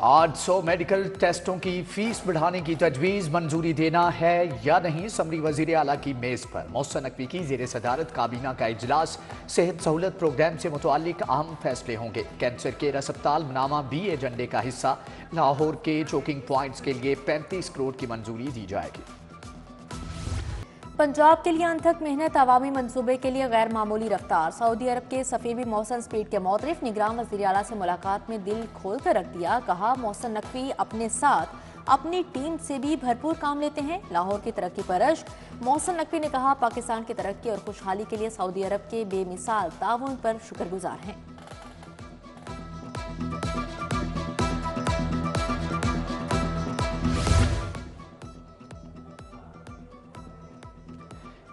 800 medical टेस्टों की fees बढ़ाने की तजवीज़ मंजूरी देना है या नहीं, समरी वज़ीर आला की मेज़ पर। मोहसिन नकवी की ज़ेर सदारत काबीना का इजलास। सेहत सहूलत प्रोग्राम से मुताल्लिक अहम फैसले होंगे। कैंसर केयर अस्पताल मनामा भी एजेंडे का हिस्सा। लाहौर के चोकिंग पॉइंट्स के लिए 35 करोड़ की मंजूरी दी जाएगी। पंजाब के लिए अनथक मेहनत, अवामी मंसूबे के लिए गैर मामूली रफ्तार। सऊदी अरब के सफ़ी भी मोहसिन स्पीड के मोतरिफ। निगरान वज़ीर आला से मुलाकात में दिल खोल कर रख दिया। कहा मोहसिन नकवी अपने साथ अपनी टीम से भी भरपूर काम लेते हैं। लाहौर की तरक्की पर अश्क। मोहसिन नकवी ने कहा पाकिस्तान की तरक्की और खुशहाली के लिए सऊदी अरब के बेमिसाल ताउन पर शुक्रगुजार हैं।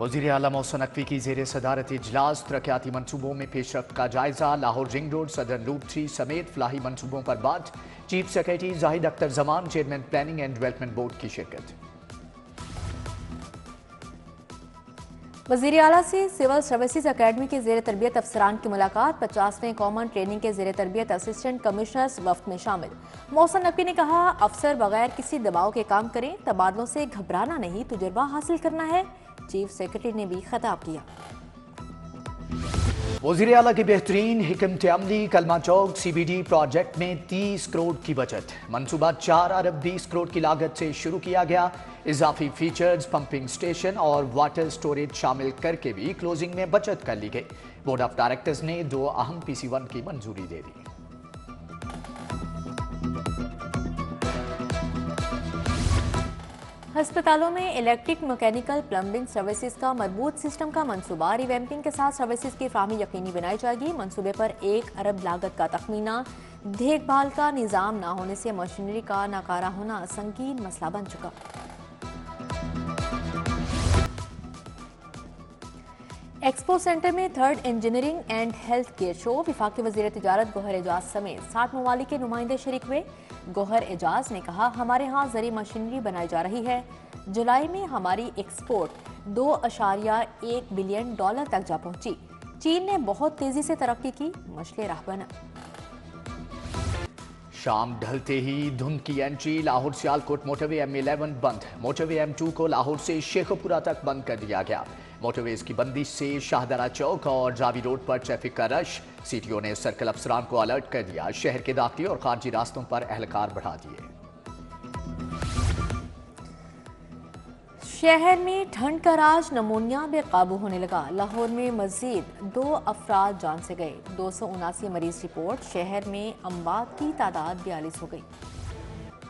वज़ीर आला मोहसिन नकवी की ज़ेर सदारत इजलास। तरक्याती मनसूबों में पेशरफ्त का जायजा। लाहौर रिंग रोड, सदर लूप 3 समेत फलाही मनसूबों पर बात। Chief secretary Zahid Akhtar Zaman, chairman planning and development board की शिरकत। वज़ीर आला से सिविल सर्विसेज अकेडमी के ज़ेर तरबियत अफसरान की मुलाकात। 50वें कॉमन ट्रेनिंग के ज़ेर तरबियत असिस्टेंट कमिश्नर्स वफ्द में शामिल। मोहसिन नकवी ने कहा अफसर बगैर किसी दबाव के काम करें, तबादलों से घबराना नहीं, तजुर्बा हासिल करना है। चीफ सेक्रेटरी ने भी खिताब किया। वज़ीर आला की बेहतरीन हिकमत अमली। कलमा चौक CBD प्रोजेक्ट में 30 करोड़ की बचत। मनसूबा 4 अरब 20 करोड़ की लागत से शुरू किया गया। इजाफी फीचर्स, पंपिंग स्टेशन और वाटर स्टोरेज शामिल करके भी क्लोजिंग में बचत कर ली गई। बोर्ड ऑफ डायरेक्टर्स ने 2 अहम PC1 की मंजूरी दे दी। अस्पतालों में इलेक्ट्रिक, मैकेनिकल, प्लम्बिंग सर्विसेज का मजबूत सिस्टम का मंसूबा। रिवैम्पिंग के साथ सर्विसेज की फराहमी यकीनी बनाई जाएगी। मंसूबे पर 1 अरब लागत का तखमीना। देखभाल का निज़ाम न होने से मशीनरी का नाकारा होना संगीन मसला बन चुका। एक्सपो सेंटर में 3rd engineering and health care show. वफाकी वज़ीर तिजारत गौहर एजाज समेत 60 ममालिक के नुमाइंदे शरीक हुए। गौहर एजाज ने कहा हमारे यहाँ ज़री मशीनरी बनाई जा रही है। जुलाई में हमारी एक्सपोर्ट $2.1 बिलियन तक जा पहुंची। चीन ने बहुत तेजी से तरक्की की, मशले राह बना। शाम ढलते ही धुंध की entry. Lahore Sialkot motorway M11 बंद। मोटरवे M2 को लाहौर से शेखपुरा तक बंद कर दिया गया। मोटरवेज की बंदिश से शाहदरा चौक और जावी रोड पर ट्रैफिक का रश। CTO ने सर्कल अफसरान को अलर्ट कर दिया। शहर के दाखिली और खारजी रास्तों पर एहलकार बढ़ा दिए। शहर में ठंड का राज, नमूनिया बेकाबू होने लगा। लाहौर में मजीद 2 अफराद जान से गए। 279 मरीज रिपोर्ट। शहर में अमवात की तादाद 42 हो गई।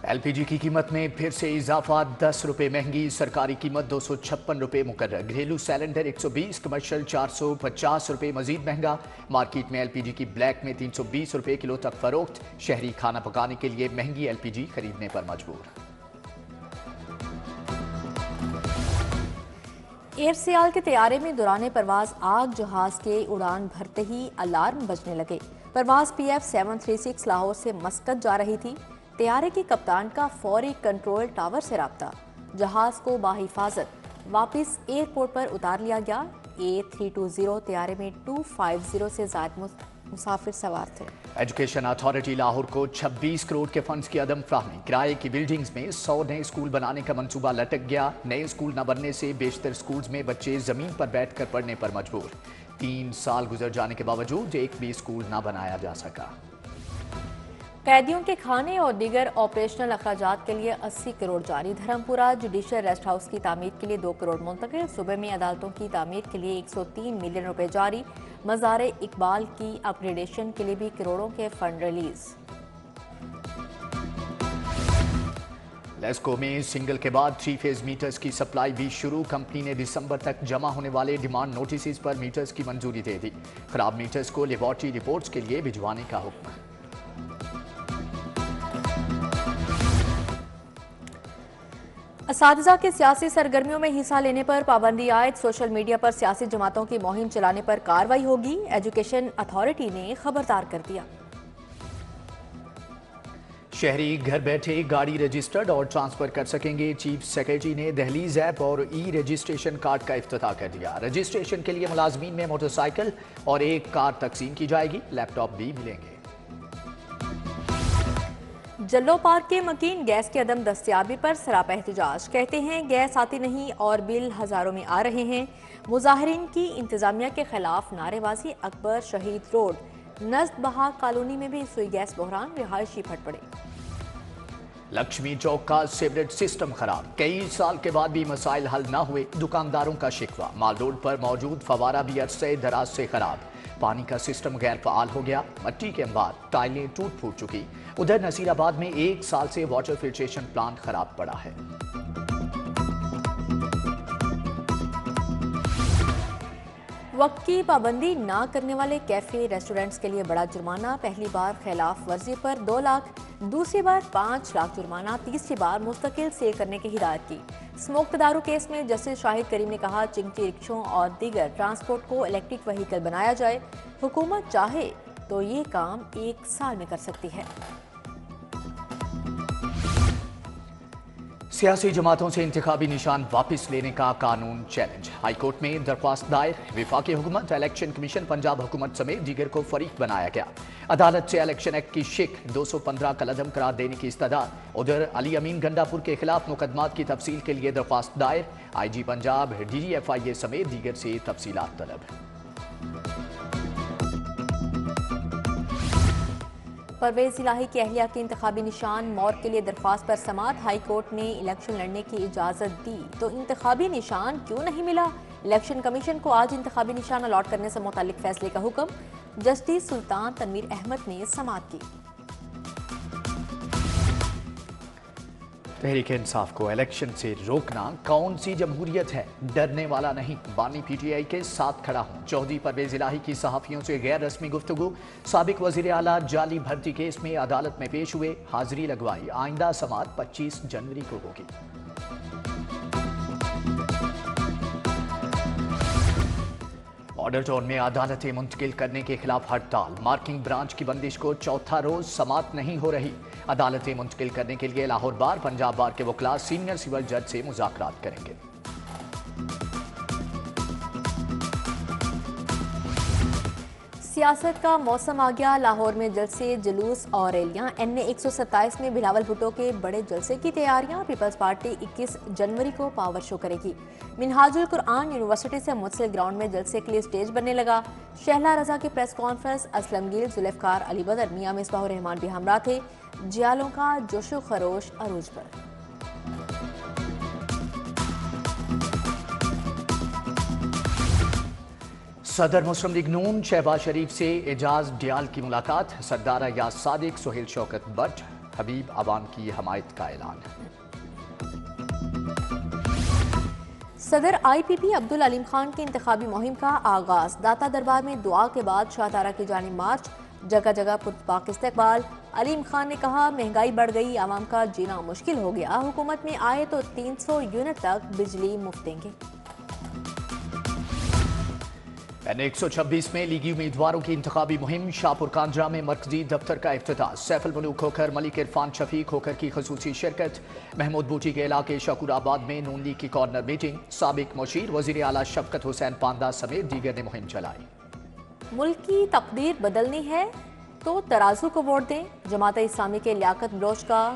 LPG की कीमत में फिर से इजाफा। 10 रुपए महंगी। सरकारी कीमत 256 रुपए मुकर्रर। घरेलू सिलेंडर 120, कमर्शियल 450 रुपए मजीद महंगा। मार्केट में LPG की ब्लैक में 320 रुपए किलो तक फरोख्त। शहरी खाना पकाने के लिए महंगी LPG खरीदने पर मजबूर। एयर सियाल के तैयारे में दौरान परवाज आग। जहाज के उड़ान भरते ही अलार्म बजने लगे। परवाज PF 736 लाहौर से मस्कत जा रही थी। तैयारे के कप्तान का फौरी कंट्रोल टावर से राब्ता। जहाज को बाहिफाजत वापस एयरपोर्ट पर उतार लिया गया। A320 तैयारे में 250 से ज्यादा मुसाफिर सवार थे। एजुकेशन अथॉरिटी लाहौर को 26 करोड़ के फंड्स की अदम फ्राहमी। किराए की बिल्डिंग्स में 100 नए स्कूल बनाने का मंसूबा लटक गया। नए स्कूल न बनने से बेशतर स्कूल्स में बच्चे जमीन पर बैठकर पढ़ने पर मजबूर। 3 साल गुजर जाने के बावजूद एक भी स्कूल न बनाया जा सका। कैदियों के खाने और दीगर ऑपरेशनल अखराजात के लिए 80 करोड़ जारी। धर्मपुरा जुडिशल रेस्ट हाउस की तामीर के लिए 2 करोड़ मुंतकिल। सूबे में अदालतों की तामीर के लिए 103 मिलियन रुपए जारी। मज़ार इकबाल की अपग्रेडेशन के लिए भी करोड़ों के फंड रिलीज। लेस्को में सिंगल के बाद 3 फेज मीटर्स की सप्लाई भी शुरू। कंपनी ने दिसंबर तक जमा होने वाले डिमांड नोटिस पर मीटर्स की मंजूरी दे दी। खराब मीटर्स को लेबॉर्टरी रिपोर्ट्स के लिए भिजवाने का हुक्म। असातिज़ा के सियासी सरगर्मियों में हिस्सा लेने पर पाबंदी आयद। सोशल मीडिया पर सियासी जमातों की मुहिम चलाने पर कार्रवाई होगी। एजुकेशन अथॉरिटी ने खबरदार कर दिया। शहरी घर बैठे गाड़ी रजिस्टर्ड और ट्रांसफर कर सकेंगे। चीफ सेक्रेटरी ने दहलीज ऐप और रजिस्ट्रेशन कार्ड का इफ्तिताह कर दिया। रजिस्ट्रेशन के लिए मुलाजमीन में मोटरसाइकिल और 1 कार तकसीम की जाएगी। लैपटॉप भी मिलेंगे। جلو پارک کے مکین گیس کی عدم دستیابی پر سراپا احتجاج، کہتے ہیں گیس آتی نہیں اور بل ہزاروں میں آ رہے ہیں۔ مظاہرین کی انتظامیہ کے خلاف نعرے بازی۔ اکبر شہید روڈ نزد بہا کالونی میں بھی سوئی گیس بحران، رہائشی پھٹ پڑے۔ لکشمی چوک کا سیوریج سسٹم خراب، کئی سال کے بعد بھی مسائل حل نہ ہوئے، دکانداروں کا شکوہ۔ مال روڈ پر موجود فوارہ بھی عرصے دراز سے خراب، پانی کا سسٹم غیر فعال ہو گیا، مٹی کے انبار، ٹائلیں ٹوٹ پھوٹ چکی۔ ادھر نصیر آباد میں 1 سال سے واٹر فلٹریشن پلانٹ خراب پڑا ہے۔ وقت کی پابندی نہ کرنے والے کیفے ریسٹورنٹس کے لیے بڑا جرمانہ، پہلی بار خلاف ورزی پر 2 لاکھ، دوسری بار 5 لاکھ جرمانہ، تیسری بار مستقل سیل کرنے کی ہدایت کی۔ اسموک تدارو کیس میں جسٹس شاہد کریم نے کہا چنگٹی رکشوں اور دیگر ٹرانسپورٹ کو الیکٹرک وہیکل بنایا جائے، حکومت چاہے تو یہ کام 1 سال میں کر سکتی ہے۔ سیاسی جماعتوں سے انتخابی نشان واپس لینے کا قانون چیلنج، ہائی کورٹ میں درخواست دائر، وفاقی حکومت، الیکشن کمیشن پنجاب حکومت سمیت دیگر کو فریق بنایا گیا۔ عدالت سے الیکشن ایکٹ کی شک 215 کا عدم قرار دینے کی استدعا۔ ادھر علی امین گنڈاپور کے خلاف مقدمات کی تفصیل کے لیے درخواست دائر، آئی جی پنجاب، ڈی جی ایف آئی اے سمیت دیگر سے تفصیلات طلب۔ پرویز الہی کی اہلیہ کے انتخابی نشان مور کے لیے درخواست پر سماعت، ہائی کورٹ نے الیکشن لڑنے کی اجازت دی تو انتخابی نشان کیوں نہیں ملا؟ الیکشن کمیشن کو آج انتخابی نشان الاٹ کرنے سے متعلق فیصلے کا حکم، جسٹس سلطان تنویر احمد نے سماعت کی۔ تحریک انصاف کو الیکشن سے روکنا کون سی جمہوریت ہے؟ ڈرنے والا نہیں، بانی پی ٹی آئی کے ساتھ کھڑا ہوں۔ چودھری پرویز الہی کی صحافیوں سے غیر رسمی گفتگو، سابق وزیر اعلیٰ جعلی بھرتی کیس میں عدالت میں پیش ہوئے، حاضری لگوائی، آئندہ سماعت 25 جنوری کو ہوگی۔ آرڈر ٹاؤن میں عدالتیں منتقل کرنے کے خلاف ہڑتال، مارکنگ برانچ کی بندش کو چوتھا روز سماعت نہیں ہو رہی۔ عدالتیں منتقل کرنے کے لیے لاہور بار، پنجاب بار کے وکلاء سینئر سول جج سے مذاکرات کریں گے۔ سیاست کا موسم آ گیا، لاہور میں جلسے، جلوس اور ریلیاں۔ این اے 127 میں بلاول بھٹو کے بڑے جلسے کی تیاریاں، پیپلز پارٹی 21 جنوری کو پاور شو کرے گی۔ منہاج القرآن یونیورسٹی سے منسلک گراؤنڈ میں جلسے کے لیے سٹیج بننے لگا۔ شہلا رضا کی پریس کانفرنس، اسلم گیل، ذوالفقار علی بدر، میاں مصباح الرحمان بھی ہمراہ تھے۔ جیالوں کا جوش و خروش عروج پر۔ صدر مسلم لیگ نون شہباز شریف سے اعجاز ڈیال کی ملاقات، سردار ایاز صادق، سہیل شوکت بٹ، حبیب عوام کی حمایت کا اعلان۔ صدر آئی پی پی عبدالعلیم خان کی انتخابی مہم کا آغاز، داتا دربار میں دعا کے بعد شاہدارہ کی جانب مارچ، جگہ جگہ پرتپاک استقبال۔ علیم خان نے کہا مہنگائی بڑھ گئی، عوام کا جینا مشکل ہو گیا، حکومت میں آئے تو 300 یونٹ تک بجلی مفت دیں گے۔ این 126 میں لیگی امیدواروں کی انتخابی مہم، شاہپور کانجرا میں مرکزی دفتر کا افتتاح، سیف الملوک کھوکھر، ملک عرفان شفیق کھوکھر کی خصوصی شرکت۔ محمود بوٹی کے علاقے شاکور آباد میں نون لیگ کی کارنر میٹنگ، سابق مشیر وزیر اعلیٰ شفقت حسین پاندہ سمیت دیگر نے مہم چلائی۔ ملک کی تقدیر بدلنی ہے تو ترازو کو ووٹ دیں، جماعت اسلامی کے لیاقت بلوچ کا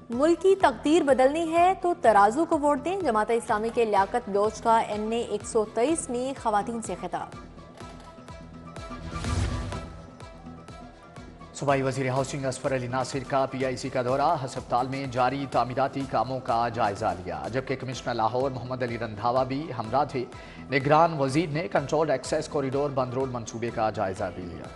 ملک کی تقدیر بدلنی ہے تو ترازو کو ووٹ دیں، جماعت اسلامی کے لیاقت بلوچ کا این اے 123 میں خواتین سے خطاب۔ صوبائی وزیر ہاؤسنگ اصفر علی ناصر کا پی آئی سی کا دورہ، ہسپتال میں جاری تعمیراتی کاموں کا جائزہ لیا، جبکہ کمشنر لاہور محمد علی رندھاوا بھی ہمراہ تھے۔ نگران وزیر نے کنٹرولڈ ایکسیس کوریڈور بند روڈ منصوبے کا جائزہ بھی لیا۔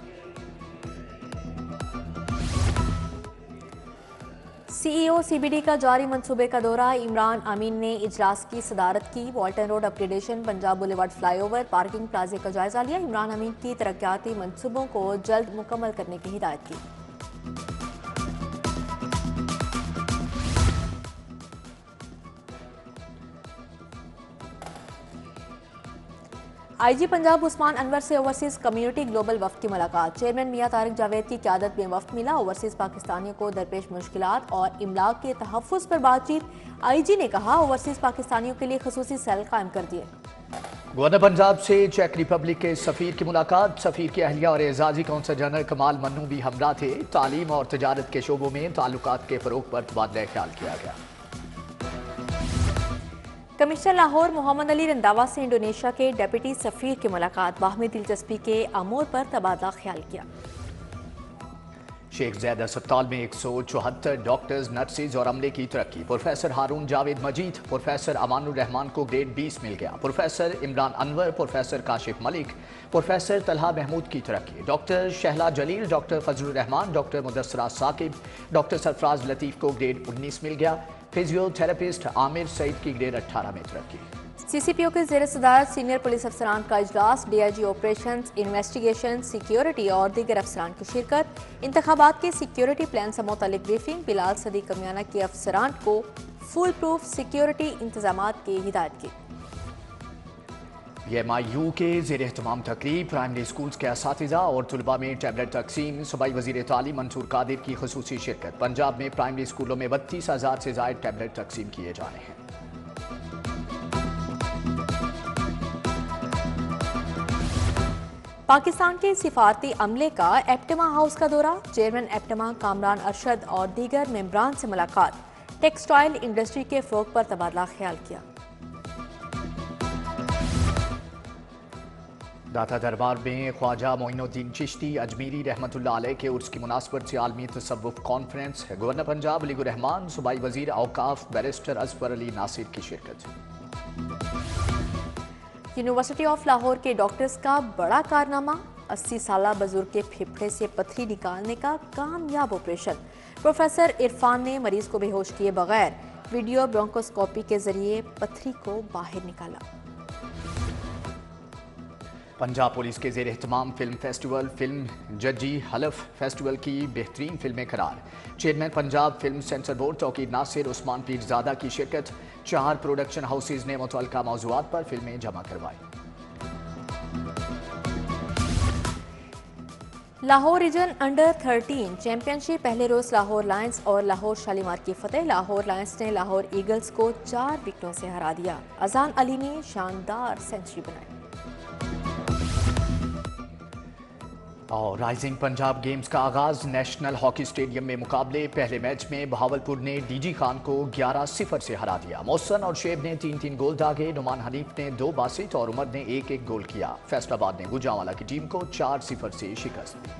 سی ای او سی بی ڈی کا جاری منصوبے کا دورہ، عمران امین نے اجلاس کی صدارت کی۔ Walton road upgradation, Punjab boulevard flyover, parking پلازے کا جائزہ لیا۔ عمران امین کی ترقیاتی منصوبوں کو جلد مکمل کرنے کی ہدایت کی۔ IG पंजाब उस्मान अनवर से ओवरसीज कम्युनिटी ग्लोबल वफ्द की मुलाकात। चेयरमैन मियां तारिक जावेद की क़यादत में वफ्द मिला। ओवरसीज पाकिस्तानियों को दरपेश मुश्किलात और इमलाक के तहफ़्फ़ुज़ पर बातचीत। IG ने कहा ओवरसीज पाकिस्तानियों के लिए ख़ुसूसी सेल कायम कर दिए। गवर्नर पंजाब से चेक रिपब्लिक के सफ़ीर की मुलाकात। सफ़ीर की अहलिया और एजाजी कौंसल जनरल कमाल मन्नू भी हमरा थे। तालीम और तजारत के शोबों में ताल्लुकात के फ़रोग़ पर तबादला ख्याल किया गया। कमिश्नर लाहौर मोहम्मद अली रंधावा से इंडोनेशिया के डिप्टी सफ़ीर की मुलाकात। बाहमी दिलचस्पी के अमूर पर तबादला ख्याल किया। शेख ज़ैद अस्पताल में 174 डॉक्टर्स, नर्सिस और अमले की तरक्की। प्रोफेसर हारून जावेद मजीद, प्रोफेसर अमानुर रहमान को ग्रेड 20 मिल गया। Professor Imran Anwar, professor Kashif Malik, professor Talha Mahmood की तरक्की। Doctor Shahla Jalil, doctor Fazlur Rehman, doctor Mudassira Saqib, doctor Sarfaraz Latif को ग्रेड 19 मिल गया। फिजियोथेरेपिस्ट आमिर सईद की ग्रेड 18 में तरक्की। CCPO के ज़ेर सदारत सीनियर पुलिस अफसरान का इजलास। DIG ऑपरेशंस, इन्वेस्टिगेशन, सिक्योरिटी और दीगर अफसरान की शिरकत। इंतखाबात के सिक्योरिटी प्लान से मुतालिक ब्रीफिंग। बिलाल सदी कमियाना के अफसरान को फुल प्रूफ सिक्योरिटी इंतजामात की हिदायत की। MIU के ज़ेर एहतमाम तकरीब। प्राइमरी स्कूल्स के असातिज़ा और तलबा में टैबलेट तकसीम। सूबाई वज़ीर तालीम मंसूर कादिर की ख़ुसूसी शिरकत। पंजाब में प्राइमरी स्कूलों में 32,000 से ज़ायद टैबलेट तकसीम किए जा रहे हैं। पाकिस्तान के सिफारती अमले का एप्टेमा हाउस का दौरा। चेयरमैन एप्टेमा कामरान अरशद और दीगर मेंबरान से मुलाकात। टेक्सटाइल इंडस्ट्री के फ़रोग़ पर तबादला ख्याल किया। दाता दरबार में ख्वाजा मोइनुद्दीन चिश्ती अजमीरी रहमतुल्लाह अलैह के उर्स की मुनासबत से आलमी तसव्वुफ़ कॉन्फ्रेंस। गवर्नर पंजाब अली रहमान, सूबाई वज़ीर औकाफ बैरिस्टर अजफर अली नासिर की शिरकत। यूनिवर्सिटी ऑफ लाहौर के डॉक्टर्स का बड़ा कारनामा। 80 साला बुजुर्ग के फेफड़े से पत्थरी निकालने का कामयाब ऑपरेशन। प्रोफेसर इरफान ने मरीज को बेहोश किए बगैर वीडियो ब्रोंकोस्कोपी के जरिए पत्थरी को बाहर निकाला। पंजाब पुलिस के ज़ेर एहतमाम फिल्म फेस्टिवल। फिल्म जजी हलफ फेस्टिवल की बेहतरीन फिल्में करार। Chairman Punjab film censor board Tauqir Nasir Usman Pirzada की शिरकत। 4 प्रोडक्शन हाउसेज ने मुतल्लिका मौज़ूआत पर फिल्में जमा करवाई। लाहौर रीजन अंडर 13 चैंपियनशिप पहले रोज लाहौर लायंस और लाहौर शालीमार की फतेह। लाहौर लायंस ने लाहौर ईगल्स को 4 विकेटों से हरा दिया। अजान अली ने शानदार सेंचुरी बनाई। और राइजिंग पंजाब गेम्स का आगाज। नेशनल हॉकी स्टेडियम में मुकाबले। पहले मैच में बहावलपुर ने DG खान को 11-0 से हरा दिया। मोहसन और शेब ने 3-3 गोल दागे। नुमान हनीफ ने 2 बासित और उमर ने 1-1 गोल किया। फैसलाबाद ने गुजरांवाला की टीम को 4-0 से शिकस्त दी।